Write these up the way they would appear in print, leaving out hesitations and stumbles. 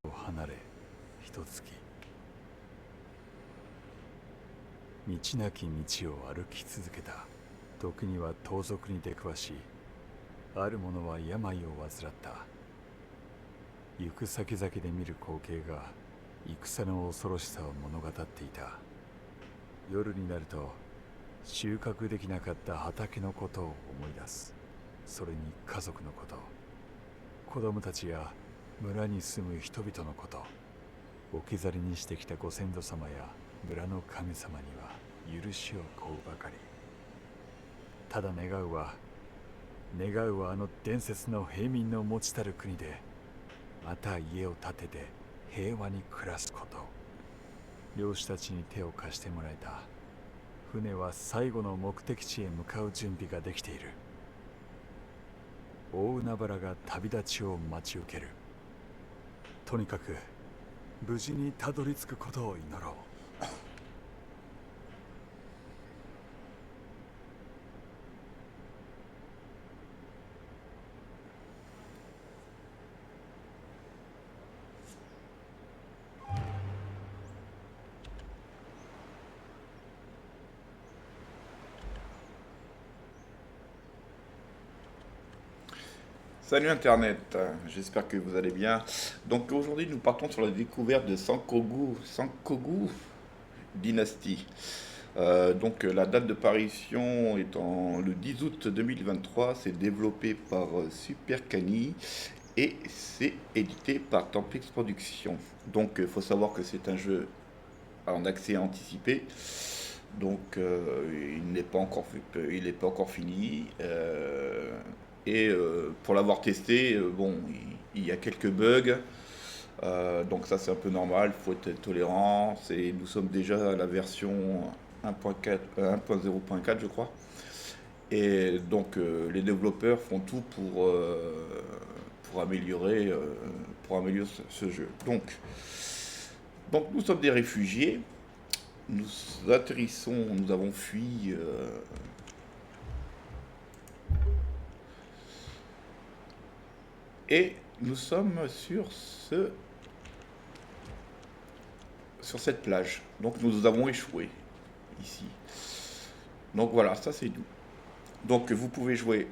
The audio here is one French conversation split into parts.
を離れ一月、道なき道を歩き続けた。時には盗賊に出くわし、ある者は病を患った。行く先々で見る光景が戦の恐ろしさを物語っていた。夜になると収穫できなかった畑のことを思い出す。それに家族のこと、子供たちや村に住む人々のこと、置き去りにしてきたご先祖様や村の神様には許しを請うばかり。ただ願うはあの伝説の平民の持ちたる国でまた家を建てて平和に暮らすこと。漁師たちに手を貸してもらえた。船は最後の目的地へ向かう準備ができている。大海原が旅立ちを待ち受ける。とにかく無事にたどり着くことを祈ろう。Salut Internet, j'espère que vous allez bien. Donc aujourd'hui nous partons sur la découverte de Sankogu Dynasty. La date de parution étant le 10 août 2023, c'est développé par Super Cani et c'est édité par Templex Productions. Donc il faut savoir que c'est un jeu en accès anticipé. Il n'est pas encore fini. Pour l'avoir testé, il y a quelques bugs. Donc ça c'est un peu normal, il faut être tolérant. Nous sommes déjà à la version 1.4, 1.0.4 je crois. Les développeurs font tout pour améliorer ce jeu. Donc nous sommes des réfugiés. Nous atterrissons, nous avons fui et nous sommes sur cette plage. Donc nous avons échoué ici. Donc voilà, ça c'est nous. Donc vous pouvez jouer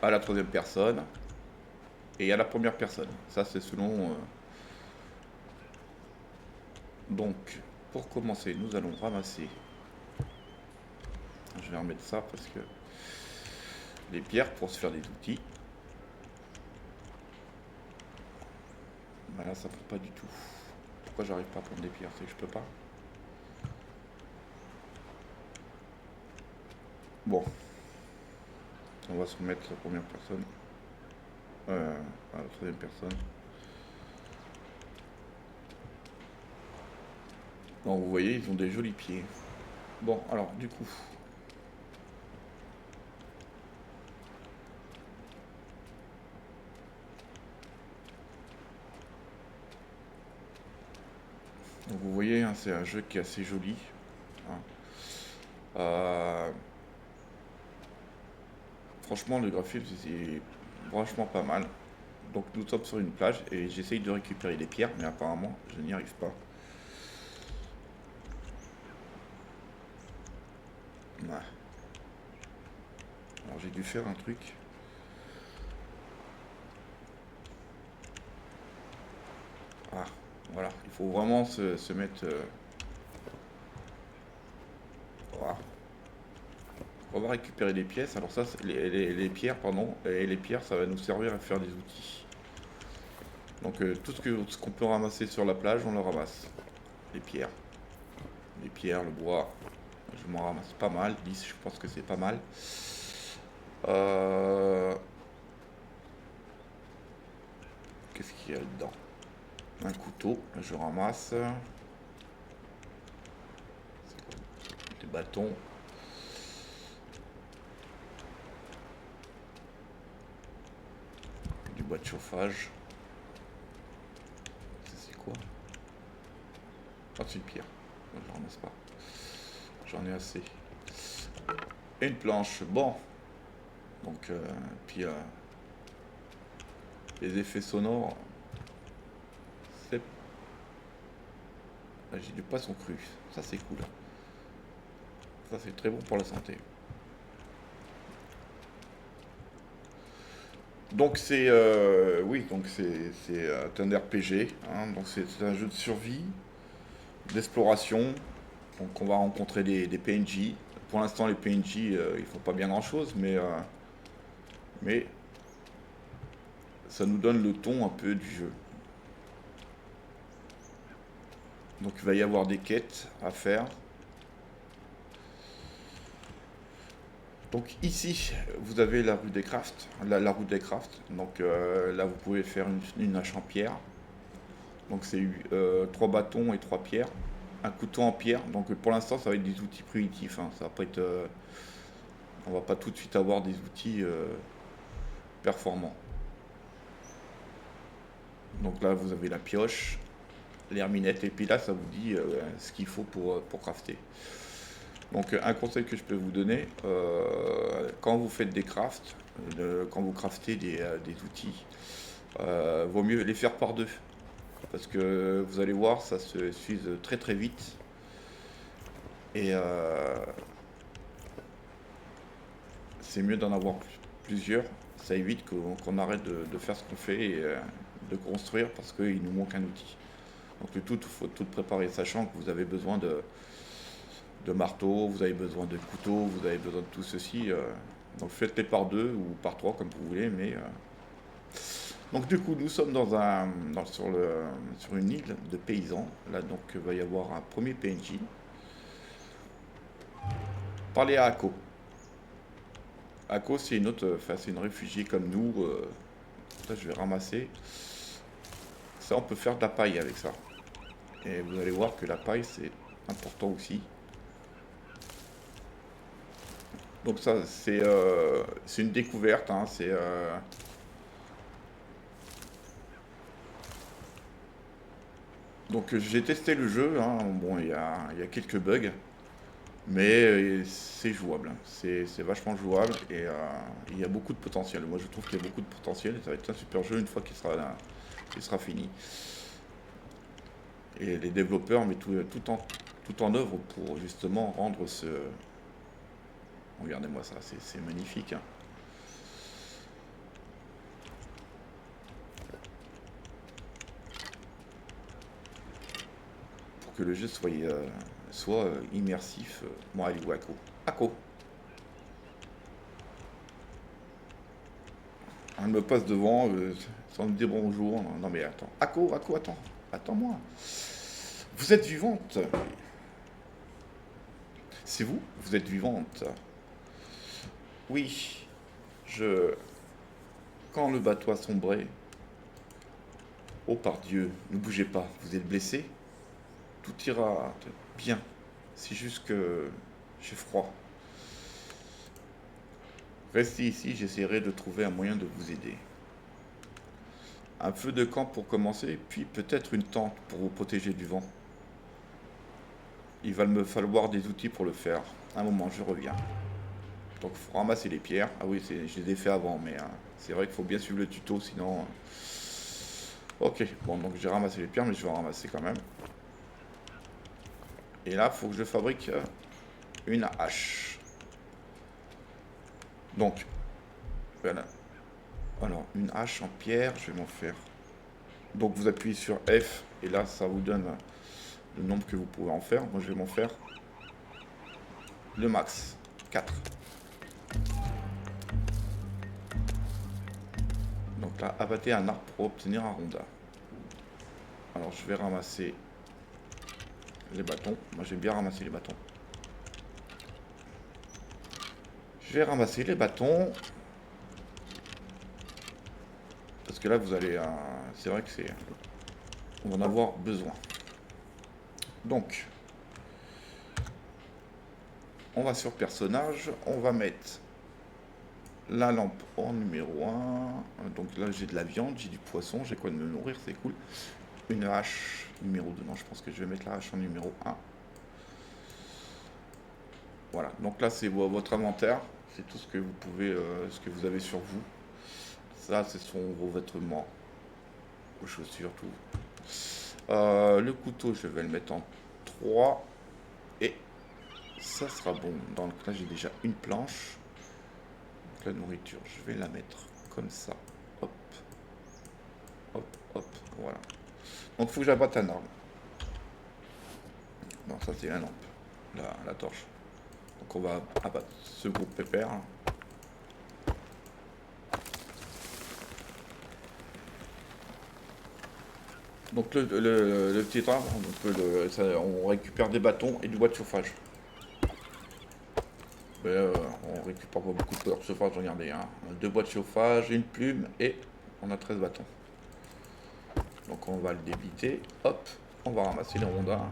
à la troisième personne et à la première personne. Ça c'est selon... Donc pour commencer, nous allons ramasser. Je vais remettre ça parce que les pierres pour se faire des outils. Bah là ça prend pas du tout. Pourquoi j'arrive pas à prendre des pierres? C'est que je peux pas. Bon. On va se remettre la première personne. À la troisième personne. Donc vous voyez, ils ont des jolis pieds. Bon, alors du coup. Donc vous voyez, hein, c'est un jeu qui est assez joli. Hein. Franchement, le graphisme, c'est franchement pas mal. Donc nous sommes sur une plage et j'essaye de récupérer des pierres, mais apparemment, je n'y arrive pas. Ouais. Alors j'ai dû faire un truc. Ah, voilà. Il faut vraiment se mettre... Voilà. On va récupérer des pièces. Alors ça, les pierres, pardon. Et les pierres, ça va nous servir à faire des outils. Donc tout ce qu'on peut ramasser sur la plage, on le ramasse. Les pierres. Les pierres, le bois. Je m'en ramasse pas mal. 10, je pense que c'est pas mal. Qu'est-ce qu'il y a dedans? Un couteau, je ramasse. Des bâtons. Du bois de chauffage. C'est quoi? Ah, c'est une pierre. Je ramasse pas. J'en ai assez. Et une planche. Bon. Donc, puis les effets sonores. Là, j'ai du poisson cru. Ça, c'est cool. Ça, c'est très bon pour la santé. Donc c'est oui, donc c'est un RPG, hein, donc c'est un jeu de survie, d'exploration. Donc on va rencontrer des PNJ. Pour l'instant les PNJ ils font pas bien grand chose, mais ça nous donne le ton un peu du jeu. Donc il va y avoir des quêtes à faire. Donc ici vous avez la rue des crafts, la route des crafts. Donc là vous pouvez faire une hache en pierre. Donc c'est 3 bâtons et 3 pierres. Un couteau en pierre. Donc pour l'instant ça va être des outils primitifs, hein. Ça va pas être, on va pas tout de suite avoir des outils performants. Donc là vous avez la pioche, l'herminette et puis là ça vous dit ce qu'il faut pour crafter. Donc un conseil que je peux vous donner, quand vous faites des crafts, quand vous craftez des outils, vaut mieux les faire par deux. Parce que vous allez voir, ça se s'use très très vite. Et c'est mieux d'en avoir plusieurs. Ça évite qu'on arrête de faire ce qu'on fait et de construire parce qu'il nous manque un outil. Donc le tout, il faut tout préparer, sachant que vous avez besoin de marteau, vous avez besoin de couteau, vous avez besoin de tout ceci. Donc faites-les par deux ou par trois comme vous voulez, mais donc du coup nous sommes sur une île de paysans. Là donc il va y avoir un premier PNJ. Parlez à Ako. Ako c'est une autre, enfin c'est une réfugiée comme nous. Ça je vais ramasser. Ça on peut faire de la paille avec ça. Et vous allez voir que la paille c'est important aussi. Donc ça c'est une découverte, hein, donc j'ai testé le jeu, hein. Bon il y a quelques bugs, mais c'est jouable, hein. C'est vachement jouable et il y a beaucoup de potentiel. Moi je trouve qu'il y a beaucoup de potentiel et ça va être un super jeu une fois qu'il sera fini. Et les développeurs mettent tout en œuvre pour justement rendre ce... Regardez-moi ça, c'est magnifique, hein. Pour que le jeu soit immersif. Bon, allez, où Ako? Ako! Elle me passe devant sans me dire bonjour. Non mais attends. Ako, attends. Attends-moi. Vous êtes vivante. C'est vous? Vous êtes vivante. Oui. Quand le bateau a sombré... Oh par Dieu, ne bougez pas. Vous êtes blessé? Tout ira bien. C'est juste que j'ai froid. Restez ici, j'essaierai de trouver un moyen de vous aider. Un feu de camp pour commencer, puis peut-être une tente pour vous protéger du vent. Il va me falloir des outils pour le faire. Un moment, je reviens. Donc il faut ramasser les pierres. Ah oui, je les ai fait avant, mais c'est vrai qu'il faut bien suivre le tuto, sinon... Ok, bon, donc j'ai ramassé les pierres, mais je vais en ramasser quand même. Et là, il faut que je fabrique une hache. Donc, voilà. Alors, une hache en pierre, je vais m'en faire. Donc, vous appuyez sur F, et là, ça vous donne le nombre que vous pouvez en faire. Moi, je vais m'en faire le max, 4. Donc là, abattez un arbre pour obtenir un rondin. Alors, je vais ramasser les bâtons. Moi, j'aime bien ramasser les bâtons. Je vais ramasser les bâtons. Parce que là, vous allez... c'est vrai que on va en avoir besoin. Donc, on va sur personnage. On va mettre la lampe en numéro 1. Donc là, j'ai de la viande, j'ai du poisson, j'ai quoi de me nourrir, c'est cool. Une hache numéro 2. Non, je pense que je vais mettre la hache en numéro 1. Voilà, donc là, c'est votre inventaire. C'est tout ce que vous pouvez, ce que vous avez sur vous. Ça, ce sont vos vêtements, vos chaussures, tout. Le couteau, je vais le mettre en 3. Et ça sera bon. Donc là, j'ai déjà une planche. Donc, la nourriture, je vais la mettre comme ça. Hop, hop, hop. Voilà. Donc, il faut que j'abatte un arbre. Non, ça, c'est la lampe. La torche. Donc, on va abattre ce gros pépère. Donc, le petit arbre, on récupère des bâtons et du bois de chauffage. Mais, on récupère pas beaucoup de bois de chauffage, regardez. Hein. On a 2 bois de chauffage, une plume et on a 13 bâtons. Donc on va le débiter. Hop, on va ramasser les rondins.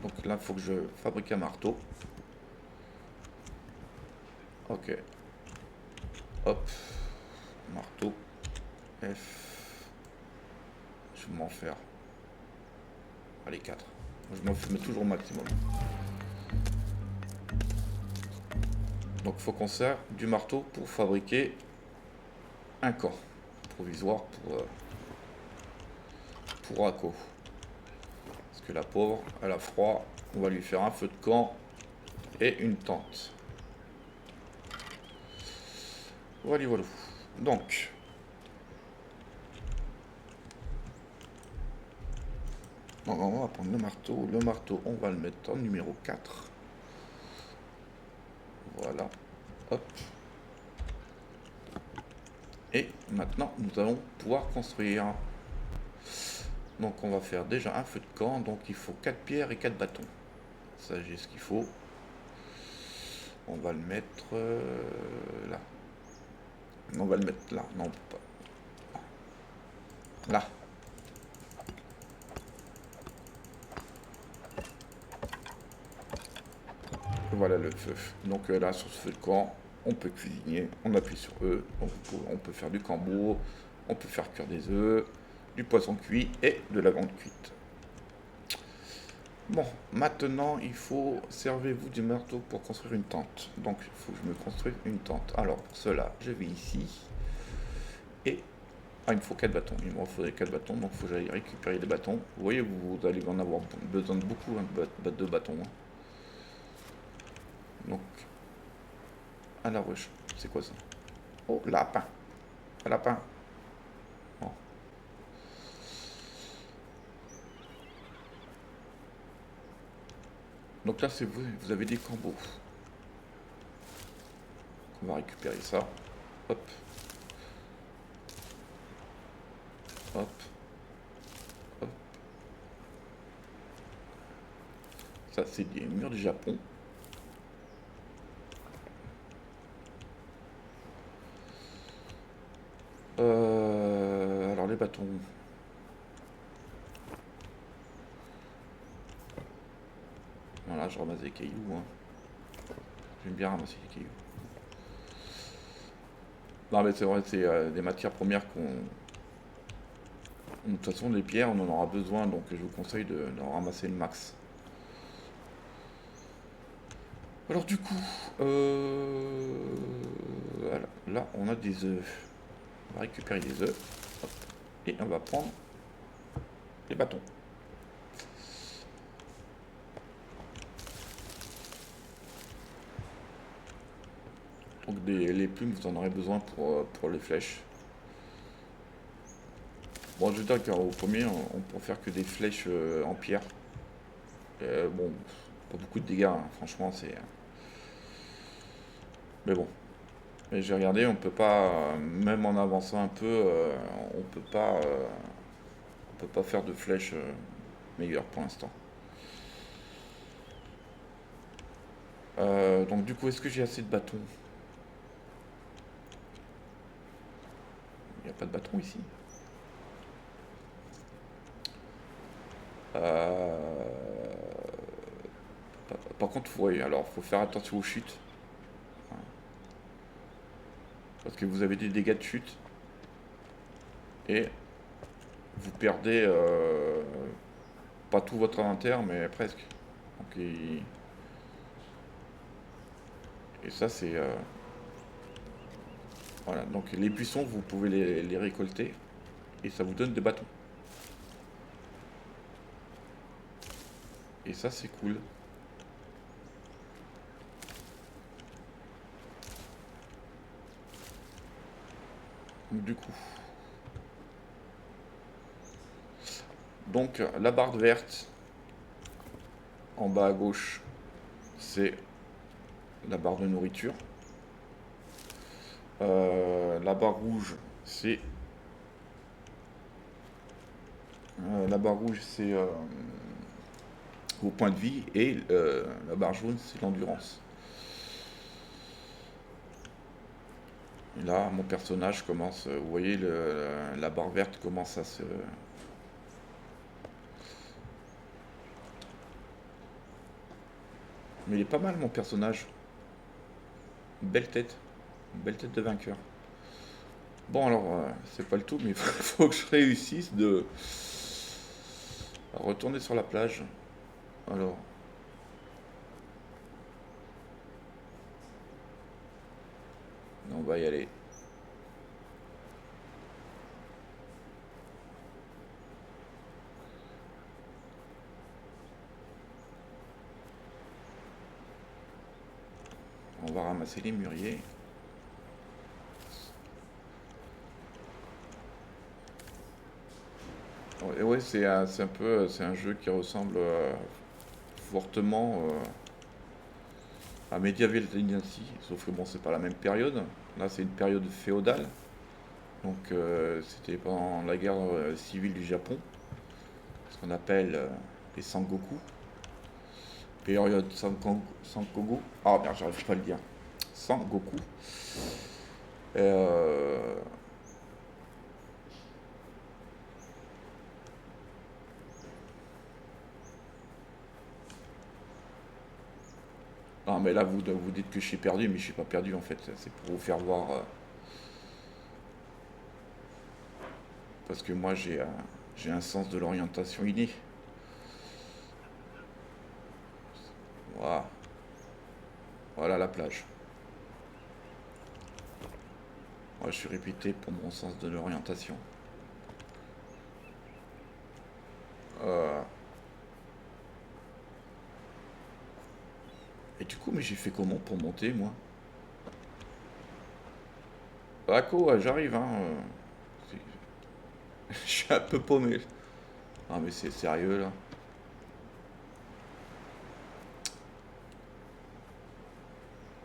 Donc là, il faut que je fabrique un marteau. Ok. Hop. Marteau. F. Je vais m'en faire. Allez, 4. Je m'en mets toujours au maximum. Donc il faut qu'on sert du marteau pour fabriquer un camp provisoire pour Akko. Parce que la pauvre, elle a froid. On va lui faire un feu de camp et une tente. Voilà, voilà. Donc, on va prendre le marteau. Le marteau, on va le mettre en numéro 4. Voilà. Hop. Et maintenant, nous allons pouvoir construire. Donc, on va faire déjà un feu de camp. Donc, il faut 4 pierres et 4 bâtons. Ça, j'ai ce qu'il faut. On va le mettre là. On va le mettre là. Non, pas. Là. Voilà le feu. Donc là, sur ce feu de camp, on peut cuisiner. On appuie sur eux. On peut faire du cambo. On peut faire cuire des œufs, du poisson cuit et de la viande cuite. Bon, maintenant, il faut, servez-vous du marteau pour construire une tente. Donc, il faut que je me construise une tente. Alors, pour cela, je vais ici. Et, il me faut 4 bâtons. Il me faudrait 4 bâtons, donc il faut que j'aille récupérer des bâtons. Vous voyez, vous allez en avoir besoin de beaucoup de bâtons. Hein. Donc, à la ruche. C'est quoi ça? Oh, lapin. Un lapin. Oh. Donc là, c'est vous avez des combos. On va récupérer ça. Hop. Hop. Hop. Ça, c'est des murs du Japon. Alors les bâtons. Voilà, je ramasse des cailloux. Hein. J'aime bien ramasser les cailloux. Non mais c'est vrai, c'est des matières premières qu'on... De toute façon, les pierres, on en aura besoin, donc je vous conseille d'en ramasser le max. Alors du coup, voilà, là on a des œufs. On va récupérer les œufs. Hop, et on va prendre les bâtons. Donc les plumes, vous en aurez besoin pour les flèches. Bon, je veux dire qu'au premier, on peut faire que des flèches en pierre. Bon, pas beaucoup de dégâts, hein, franchement, c'est... Mais bon. Et j'ai regardé, on peut pas, même en avançant un peu, on peut pas faire de flèches meilleures pour l'instant. Donc du coup, est-ce que j'ai assez de bâtons? Il n'y a pas de bâton ici. Par contre, oui, alors faut faire attention aux chutes. Parce que vous avez des dégâts de chute. Et vous perdez pas tout votre inventaire, mais presque. Donc, et ça, c'est... Voilà, donc les buissons, vous pouvez les récolter. Et ça vous donne des bâtons. Et ça, c'est cool. Donc, du coup. Donc, la barre verte, en bas à gauche, c'est la barre de nourriture. La barre rouge, c'est vos points de vie. Et la barre jaune, c'est l'endurance. Et là, mon personnage commence, vous voyez, la barre verte commence à se... Mais il est pas mal, mon personnage. Une belle tête de vainqueur. Bon, alors, c'est pas le tout, mais il faut que je réussisse de retourner sur la plage. Alors, on va y aller. On va ramasser les mûriers. Et ouais, c'est un peu, c'est un jeu qui ressemble fortement à Medieval Dynasty, sauf que bon, c'est pas la même période. Là, c'est une période féodale. Donc, c'était pendant la guerre civile du Japon, ce qu'on appelle les Sengoku. Période Sankoku. Ah merde, j'arrive pas à le dire. Sangoku. Euh, Ah, mais là, vous dites que je suis perdu, mais je suis pas perdu en fait. C'est pour vous faire voir. Parce que moi, j'ai un sens de l'orientation inné. Voilà. Voilà la plage. Moi, je suis réputé pour mon sens de l'orientation. Euh, Et du coup, mais j'ai fait comment pour monter, moi? Ako, j'arrive, hein. Je suis un peu paumé. Ah, mais c'est sérieux, là.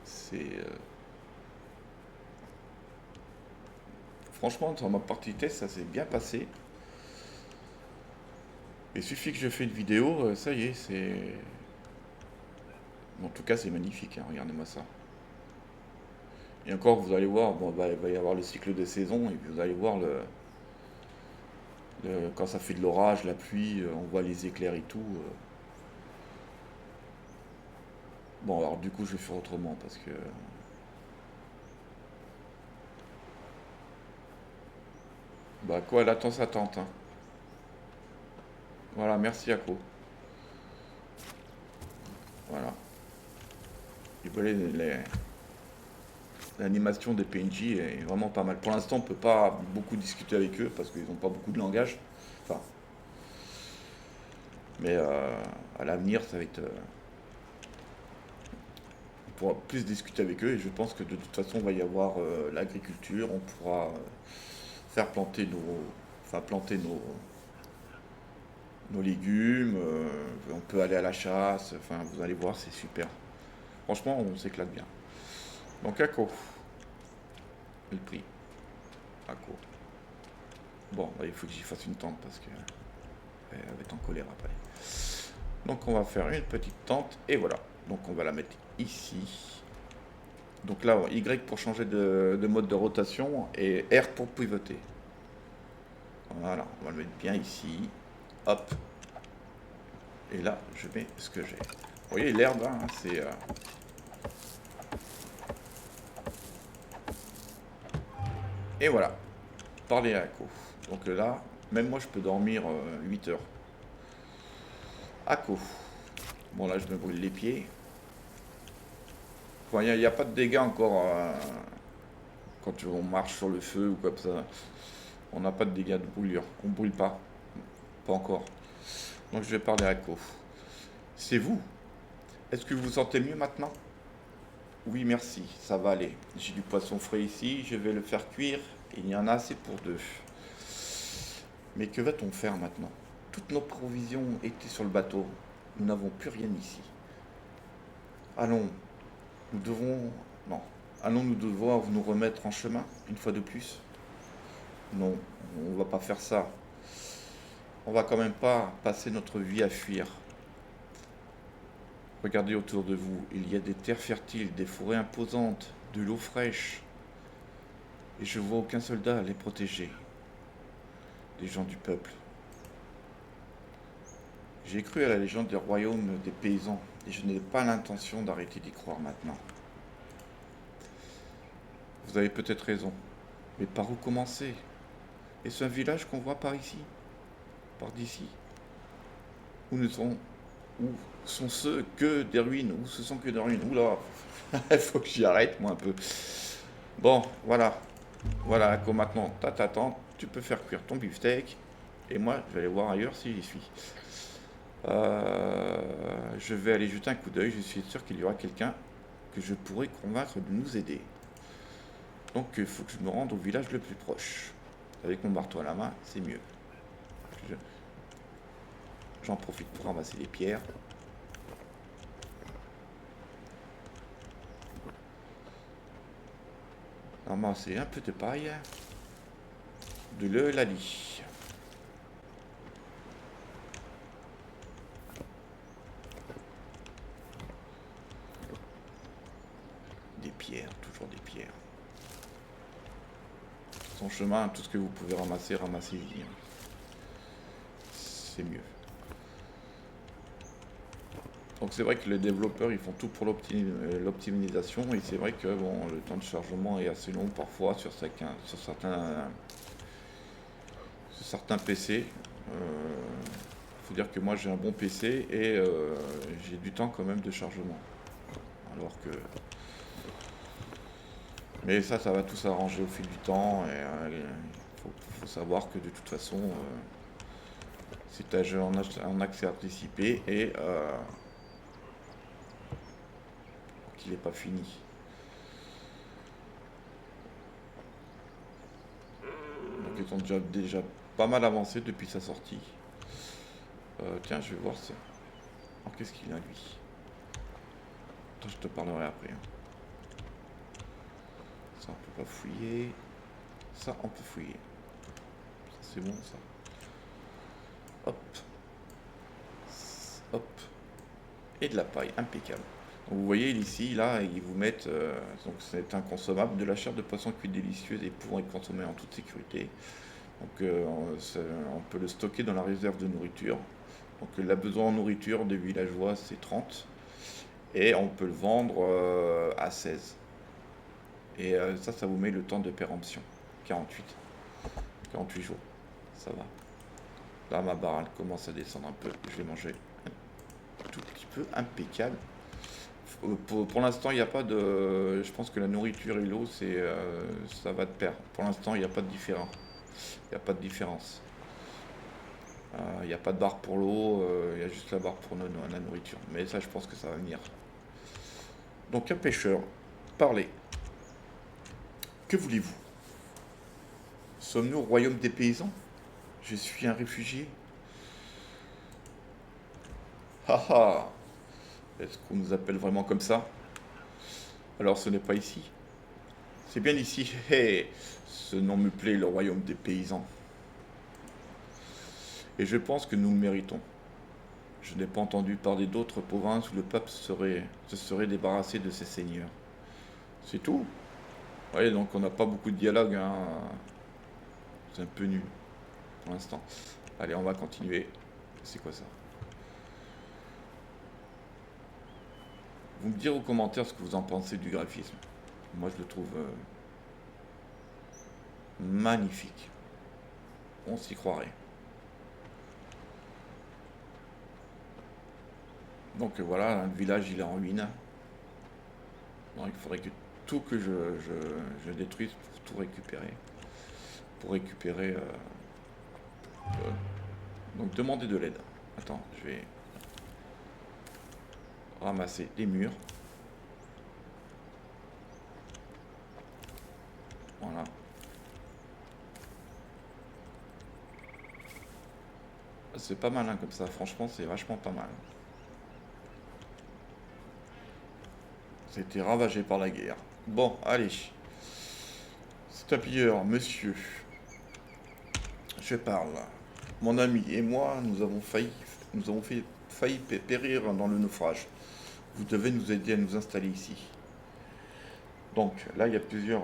C'est... Franchement, dans ma partie test, ça s'est bien passé. Il suffit que je fais une vidéo, ça y est, c'est... En tout cas, c'est magnifique, hein, regardez-moi ça. Et encore, vous allez voir, bon, bah, il va y avoir le cycle des saisons, et puis vous allez voir quand ça fait de l'orage, la pluie, on voit les éclairs et tout. Bon, alors du coup, je vais faire autrement, parce que... Bah quoi, elle attend sa tante, hein. Voilà, merci Ako. Voilà. Et voilà, l'animation des PNJ est vraiment pas mal. Pour l'instant, on peut pas beaucoup discuter avec eux parce qu'ils n'ont pas beaucoup de langage. Enfin, mais à l'avenir, ça va être. On pourra plus discuter avec eux et je pense que de toute façon, il va y avoir l'agriculture. On pourra faire planter nos légumes. On peut aller à la chasse. Enfin, vous allez voir, c'est super. Franchement, on s'éclate bien. Donc, Ako, le prix. Ako. Bon, bah, il faut que j'y fasse une tente parce que elle va être en colère après. Donc on va faire une petite tente et voilà. Donc on va la mettre ici. Donc là, Y pour changer de mode de rotation et R pour pivoter. Voilà, on va le mettre bien ici. Hop. Et là, je mets ce que j'ai. Vous voyez, l'herbe, hein, c'est... Et voilà. Parler à Ako. Donc là, même moi, je peux dormir 8 heures. Ako. Bon, là, je me brûle les pieds. Enfin, il n'y a pas de dégâts encore quand on marche sur le feu ou comme ça. On n'a pas de dégâts de brûlure. On brûle pas. Pas encore. Donc je vais parler à Ako. C'est vous. Est-ce que vous vous sentez mieux maintenant? Oui, merci, ça va aller. J'ai du poisson frais ici, je vais le faire cuire. Il y en a assez pour deux. Mais que va-t-on faire maintenant? Toutes nos provisions étaient sur le bateau. Nous n'avons plus rien ici. Allons, nous devons... Non. Allons-nous devoir nous remettre en chemin, une fois de plus? Non, on va pas faire ça. On va quand même pas passer notre vie à fuir. Regardez autour de vous, il y a des terres fertiles, des forêts imposantes, de l'eau fraîche. Et je vois aucun soldat les protéger. Des gens du peuple. J'ai cru à la légende des royaumes des paysans, et je n'ai pas l'intention d'arrêter d'y croire maintenant. Vous avez peut-être raison, mais par où commencer? Est-ce un village qu'on voit par ici? Par d'ici? Où sont ceux que des ruines? Où ce sont que des ruines? Oula, il faut que j'y arrête moi un peu. Bon, voilà. Voilà, Ako, maintenant, t'attends, tu peux faire cuire ton beefsteak. Et moi, je vais aller voir ailleurs si j'y suis. Je vais aller jeter un coup d'œil. Je suis sûr qu'il y aura quelqu'un que je pourrais convaincre de nous aider. Donc, il faut que je me rende au village le plus proche. Avec mon marteau à la main, c'est mieux. J'en profite pour ramasser les pierres. Ramasser un peu de paille. De l'eulalie. Des pierres, toujours des pierres. Son chemin, tout ce que vous pouvez ramasser, ramassez-y. C'est mieux. Donc c'est vrai que les développeurs ils font tout pour l'optimisation et c'est vrai que bon, le temps de chargement est assez long parfois sur certains PC. Faut dire que moi j'ai un bon PC et j'ai du temps quand même de chargement. Alors que mais ça va tout s'arranger au fil du temps et faut savoir que de toute façon c'est un jeu en accès anticipé et qu'il n'est pas fini. Donc ils sont déjà pas mal avancés depuis sa sortie. Tiens, je vais voir ça. Alors qu'est-ce qu'il a lui? Attends, je te parlerai après. Ça on peut pas fouiller. Ça on peut fouiller. Ça c'est bon ça. Hop. Hop. Et de la paille, impeccable. Donc, vous voyez ici, là, ils vous mettent, donc c'est un consommable, de la chair de poisson cuite délicieuse et pouvant être consommée en toute sécurité. Donc on peut le stocker dans la réserve de nourriture. Donc la besoin en nourriture des villageois c'est 30 et on peut le vendre à 16. Et ça vous met le temps de péremption, 48. 48 jours, ça va. Là ma barre elle commence à descendre un peu, je vais manger un tout petit peu, impeccable. Pour l'instant, il n'y a pas de. Je pense que la nourriture et l'eau, ça va de pair. Pour l'instant, il n'y a pas de différence. Il n'y a pas de différence. Il n'y a pas de barre pour l'eau, il y a juste la barre pour la nourriture. Mais ça, je pense que ça va venir. Donc, un pêcheur, parlez. Que voulez-vous? Sommes-nous au royaume des paysans? Je suis un réfugié. Haha! Est-ce qu'on nous appelle vraiment comme ça? Alors ce n'est pas ici. C'est bien ici. Hé, ce nom me plaît, le royaume des paysans. Et je pense que nous le méritons. Je n'ai pas entendu parler d'autres provinces où le peuple se serait débarrassé de ses seigneurs. C'est tout? Oui, donc on n'a pas beaucoup de dialogue, hein. C'est un peu nul pour l'instant. Allez, on va continuer. C'est quoi ça? Vous me direz aux commentaires ce que vous en pensez du graphisme. Moi, je le trouve magnifique. On s'y croirait. Donc voilà, le village il est en ruine. Donc, il faudrait que tout que je détruise pour tout récupérer. Pour récupérer... donc demandez de l'aide. Attends, je vais... ramasser les murs. Voilà. C'est pas mal hein, comme ça, franchement c'est vachement pas mal. C'était ravagé par la guerre. Bon, allez. Stapilleur, monsieur, je parle. Mon ami et moi, nous avons failli périr dans le naufrage. Vous devez nous aider à nous installer ici. Donc là, il y a plusieurs.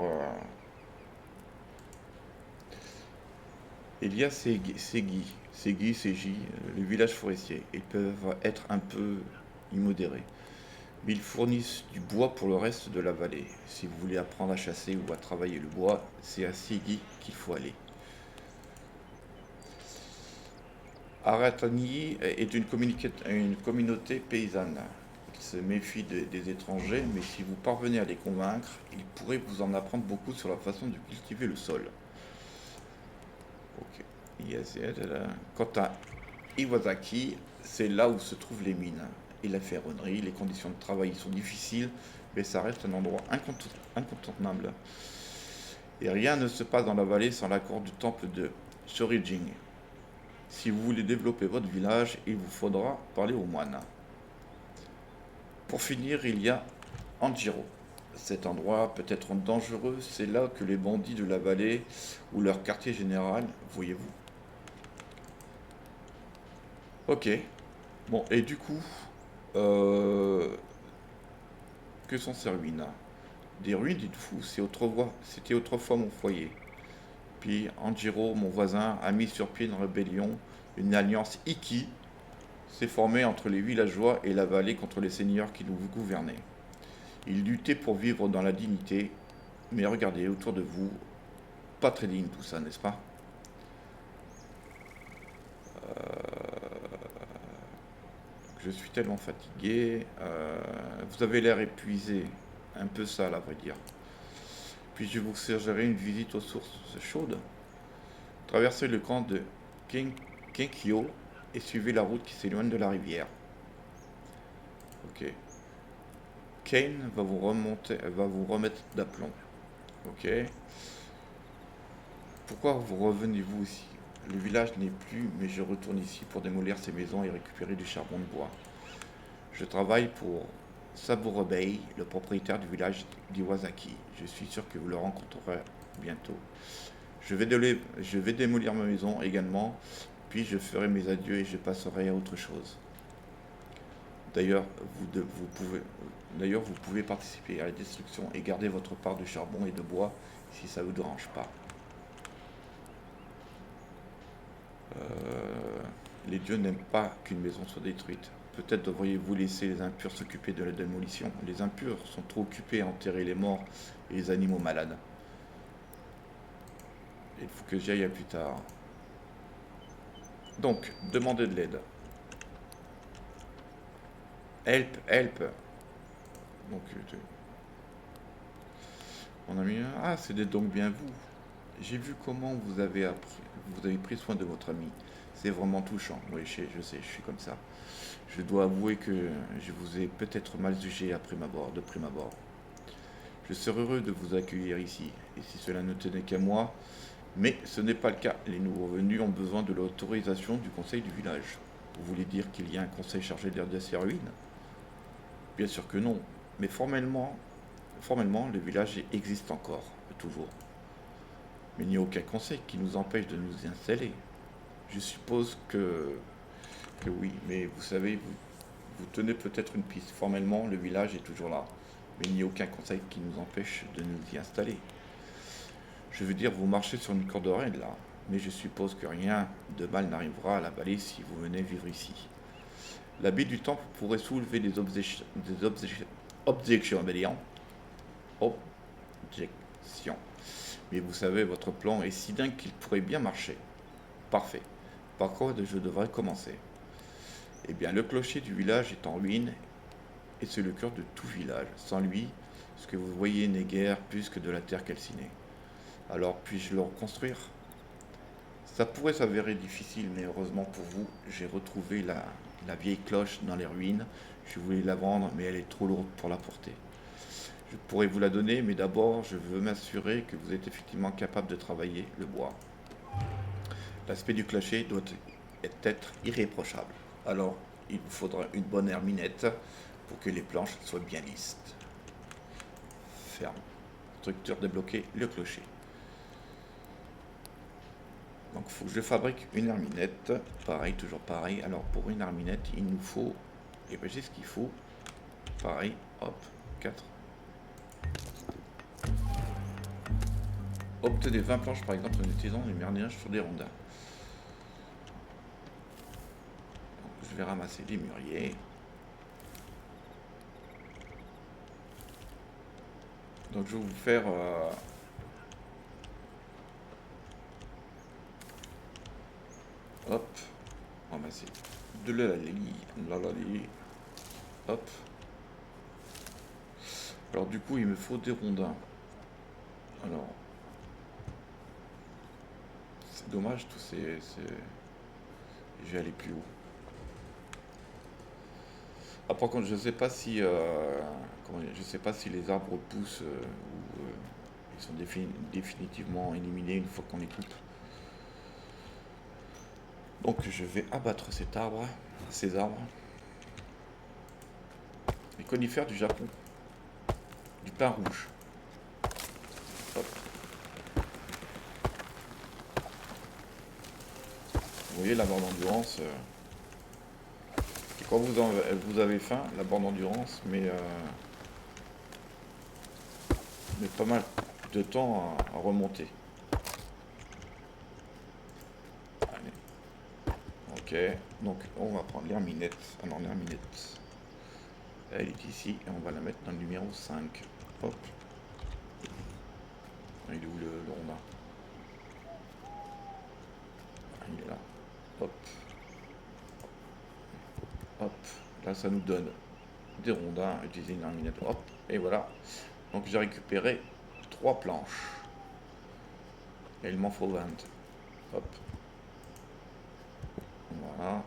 Il y a Ségui, le village forestier. Ils peuvent être un peu immodérés. Mais ils fournissent du bois pour le reste de la vallée. Si vous voulez apprendre à chasser ou à travailler le bois, c'est à Ségui qu'il faut aller. Aratani est une communauté paysanne qui se méfie des étrangers, mais si vous parvenez à les convaincre, ils pourraient vous en apprendre beaucoup sur la façon de cultiver le sol. Ok. Quant à Iwasaki, c'est là où se trouvent les mines et la ferronnerie. Les conditions de travail sont difficiles, mais ça reste un endroit incontournable. Et rien ne se passe dans la vallée sans l'accord du temple de Shorijing. Si vous voulez développer votre village, il vous faudra parler aux moines. Pour finir, il y a Anjiro. Cet endroit peut être dangereux, c'est là que les bandits de la vallée ou leur quartier général, voyez-vous. Ok. Bon, et du coup, que sont ces ruines? Des ruines, dites-vous, c'était autrefois mon foyer. Puis Anjiro, mon voisin, a mis sur pied une rébellion, une alliance Iki s'est formée entre les villageois et la vallée contre les seigneurs qui nous gouvernaient. Ils luttaient pour vivre dans la dignité, mais regardez autour de vous, pas très digne tout ça, n'est-ce pas? Je suis tellement fatigué. Vous avez l'air épuisé, un peu sale à vrai dire. Puis je vous suggérerai une visite aux sources chaudes. Traversez le camp de Kenkyo et suivez la route qui s'éloigne de la rivière. Ok. Kane va vous remettre d'aplomb. Ok. Pourquoi vous revenez-vous ici? Le village n'est plus, mais je retourne ici pour démolir ces maisons et récupérer du charbon de bois. Je travaille pour Saburo Bey, le propriétaire du village d'Iwasaki. Je suis sûr que vous le rencontrerez bientôt. Je vais démolir ma maison également, puis je ferai mes adieux et je passerai à autre chose. D'ailleurs, vous pouvez participer à la destruction et garder votre part de charbon et de bois si ça ne vous dérange pas. Les dieux n'aiment pas qu'une maison soit détruite. Peut-être devriez-vous laisser les impurs s'occuper de la démolition. Les impurs sont trop occupés à enterrer les morts et les animaux malades. Il faut que j'y aille plus tard. Donc, demandez de l'aide. Help, help. Donc, mon ami, ah, c'est donc bien vous. J'ai vu comment vous avez pris soin de votre ami. C'est vraiment touchant. Oui, je sais, je suis comme ça. Je dois avouer que je vous ai peut-être mal jugé de prime abord. Je serais heureux de vous accueillir ici, et si cela ne tenait qu'à moi, mais ce n'est pas le cas. Les nouveaux venus ont besoin de l'autorisation du conseil du village. Vous voulez dire qu'il y a un conseil chargé de ces ruines? Bien sûr que non, mais formellement, le village existe encore, toujours. Mais il n'y a aucun conseil qui nous empêche de nous y installer. Je suppose que oui, mais vous savez, vous tenez peut-être une piste. Formellement, le village est toujours là, mais il n'y a aucun conseil qui nous empêche de nous y installer. Je veux dire, vous marchez sur une corde raide là, mais je suppose que rien de mal n'arrivera à la vallée si vous venez vivre ici. L'abbé du temple pourrait soulever des objections, objections. Mais vous savez, votre plan est si dingue qu'il pourrait bien marcher. Parfait. Par quoi je devrais commencer? Eh bien, le clocher du village est en ruine et c'est le cœur de tout village. Sans lui, ce que vous voyez n'est guère plus que de la terre calcinée. Alors, puis-je le reconstruire? Ça pourrait s'avérer difficile, mais heureusement pour vous, j'ai retrouvé la vieille cloche dans les ruines. Je voulais la vendre, mais elle est trop lourde pour la porter. Je pourrais vous la donner, mais d'abord, je veux m'assurer que vous êtes effectivement capable de travailler le bois. L'aspect du clocher doit être irréprochable. Alors, il vous faudra une bonne herminette pour que les planches soient bien lisses. Ferme. Structure débloquée, le clocher. Donc, il faut que je fabrique une herminette. Pareil, toujours pareil. Alors, pour une herminette, il nous faut... Et ben, j'ai ce qu'il faut. Pareil, hop, 4. Obtenez 20 planches, par exemple, en utilisant du murnage sur des rondins. Donc, je vais ramasser des mûriers. Donc, je vais vous faire... hop, ramasser de la lalie. Hop. Alors du coup, il me faut des rondins. Alors, c'est dommage, tous ces... Je vais aller plus haut. Ah, par contre, je sais pas si... comment dire, je sais pas si les arbres poussent ou ils sont définitivement éliminés une fois qu'on les coupe. Donc je vais abattre ces arbres. Les conifères du Japon. Du pin rouge. Hop. Vous voyez la borne d'endurance. Quand vous avez faim, la borne d'endurance met pas mal de temps à remonter. Allez. Ok, donc on va prendre l'herminette. Alors l'herminette, elle est ici et on va la mettre dans le numéro 5. Hop. Il est où le rondin? Il est là. Hop. Hop. Là ça nous donne des rondins. Utiliser une herminette. Hop. Et voilà. Donc j'ai récupéré 3 planches. Et il m'en faut 20. Hop. Voilà.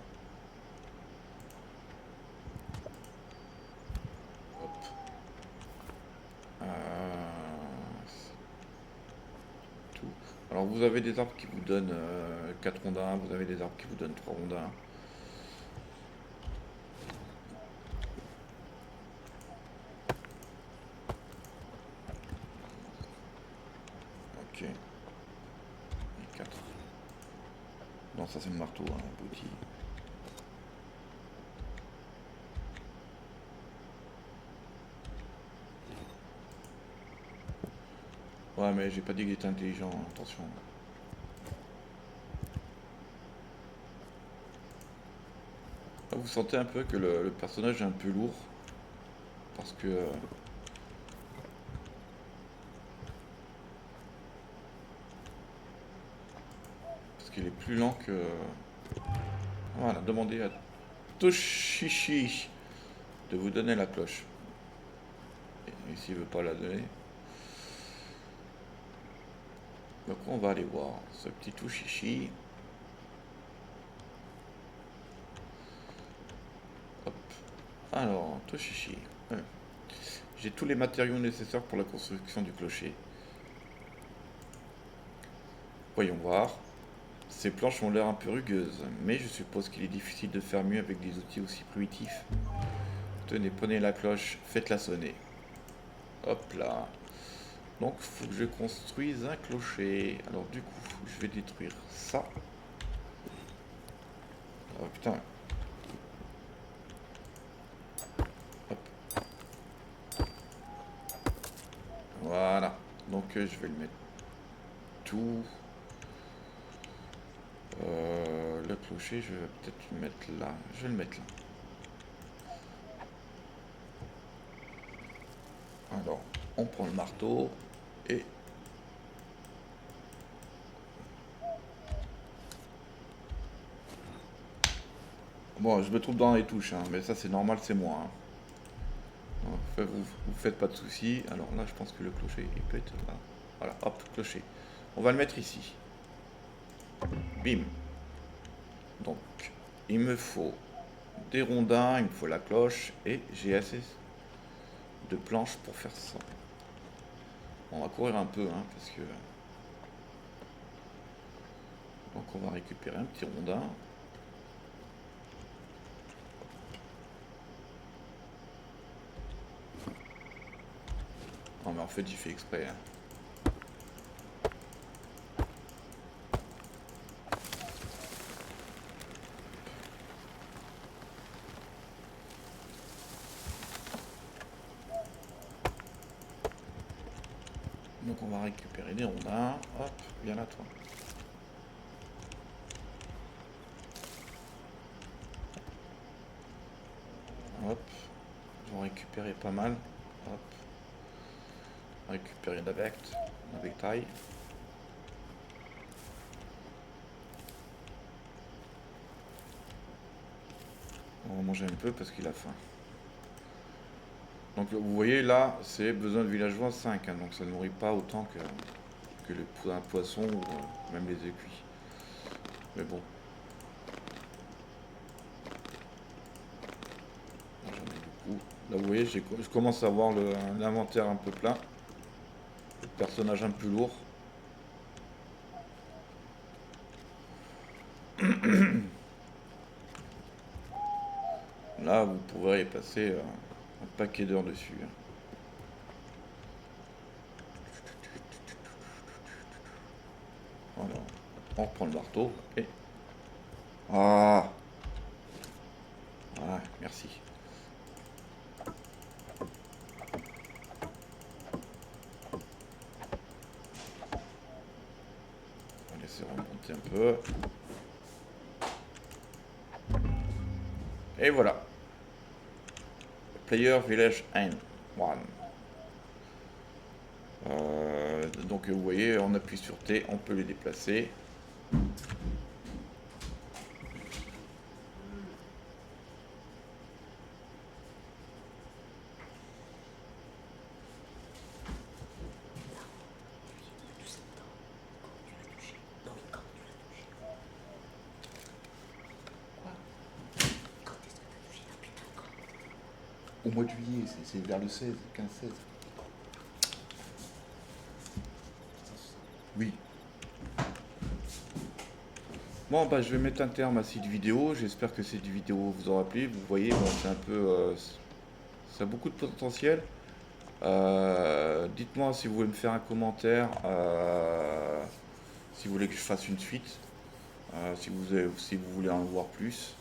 Hop. Tout. Alors vous avez des arbres qui vous donnent 4 rondins, vous avez des arbres qui vous donnent 3 rondins. Ok. Et 4. Non, ça c'est le marteau, hein, l'outil. Ouais, mais j'ai pas dit qu'il était intelligent, hein, attention. Là, vous sentez un peu que le personnage est un peu lourd. Parce que... parce qu'il est plus lent que... Voilà, demandez à Toshishi de vous donner la cloche. Et s'il veut pas la donner... Donc on va aller voir ce petit Toshishi. Hop. Alors, Toshishi. J'ai tous les matériaux nécessaires pour la construction du clocher. Voyons voir. Ces planches ont l'air un peu rugueuses, mais je suppose qu'il est difficile de faire mieux avec des outils aussi primitifs. Tenez, prenez la cloche, faites-la sonner. Hop là. Donc, il faut que je construise un clocher. Alors, du coup, je vais détruire ça. Oh putain. Hop. Voilà. Donc, je vais le mettre tout. Le clocher, je vais peut-être le mettre là. Je vais le mettre là. Alors, on prend le marteau et... Bon, je me trouve dans les touches, hein, mais ça c'est normal, c'est moi. Hein. Vous faites pas de soucis. Alors là, je pense que le clocher, il peut être là. Voilà, hop, clocher. On va le mettre ici. Bim. Donc, il me faut des rondins, il me faut la cloche et j'ai assez de planches pour faire ça. On va courir un peu, hein, parce que... Donc on va récupérer un petit rondin. Non mais en fait j'ai fait exprès. Hein. Donc on va récupérer des rondins. Hop, viens là toi. Hop, on va récupérer pas mal. Hop, récupérer avec taille. On va manger un peu parce qu'il a faim. Donc vous voyez là, c'est besoin de villageois 5, hein, donc ça ne nourrit pas autant que un poisson ou même les écuis. Mais bon. J'en ai beaucoup. Là vous voyez, je commence à avoir l'inventaire un peu plein. Le personnage un peu lourd. Là vous pourrez y passer un paquet d'heures dessus. Hein. Voilà. On reprend le marteau et... Ah! Voilà, merci. On va laisser remonter un peu. Et voilà. Player Village N1. Donc vous voyez, on appuie sur T, on peut les déplacer. Au mois de juillet, c'est vers le 16, 15-16. Oui. Bon, bah, je vais mettre un terme à cette vidéo. J'espère que cette vidéo vous aura plu. Vous voyez, bon, c'est un peu... ça a beaucoup de potentiel. Dites-moi si vous voulez me faire un commentaire. Si vous voulez que je fasse une suite. Si vous voulez en voir plus.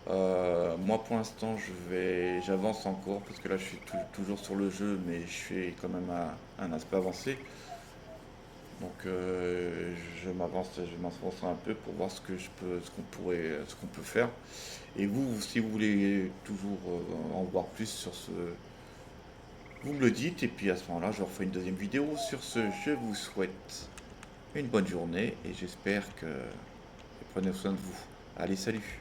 Moi pour l'instant j'avance encore parce que là je suis toujours sur le jeu mais je fais quand même un aspect avancé donc je m'avance un peu pour voir ce qu'on peut faire et vous si vous voulez toujours en voir plus sur ce vous me le dites et puis à ce moment là je referai une deuxième vidéo. Sur ce je vous souhaite une bonne journée et j'espère que prenez soin de vous. Allez, salut.